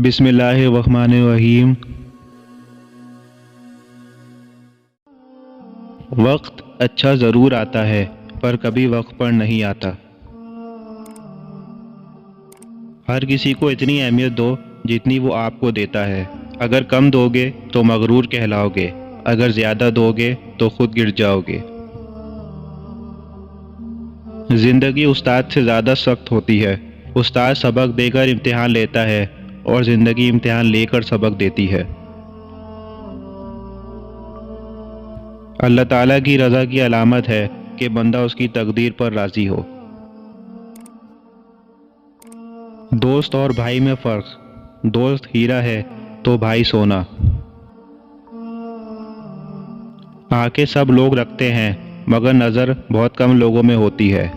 बिस्मिल्लाहिर्रहमानिर्रहीम। वक्त अच्छा ज़रूर आता है पर कभी वक्त पर नहीं आता। हर किसी को इतनी अहमियत दो जितनी वो आपको देता है। अगर कम दोगे तो मगरूर कहलाओगे, अगर ज़्यादा दोगे तो खुद गिर जाओगे। ज़िंदगी उस्ताद से ज़्यादा सख्त होती है। उस्ताद सबक देकर इम्तिहान लेता है और ज़िंदगी इम्तिहान लेकर सबक देती है। अल्लाह ताला की रज़ा की अलामत है कि बंदा उसकी तकदीर पर राज़ी हो। दोस्त और भाई में फ़र्क। दोस्त हीरा है तो भाई सोना। आंखें सब लोग रखते हैं मगर नज़र बहुत कम लोगों में होती है।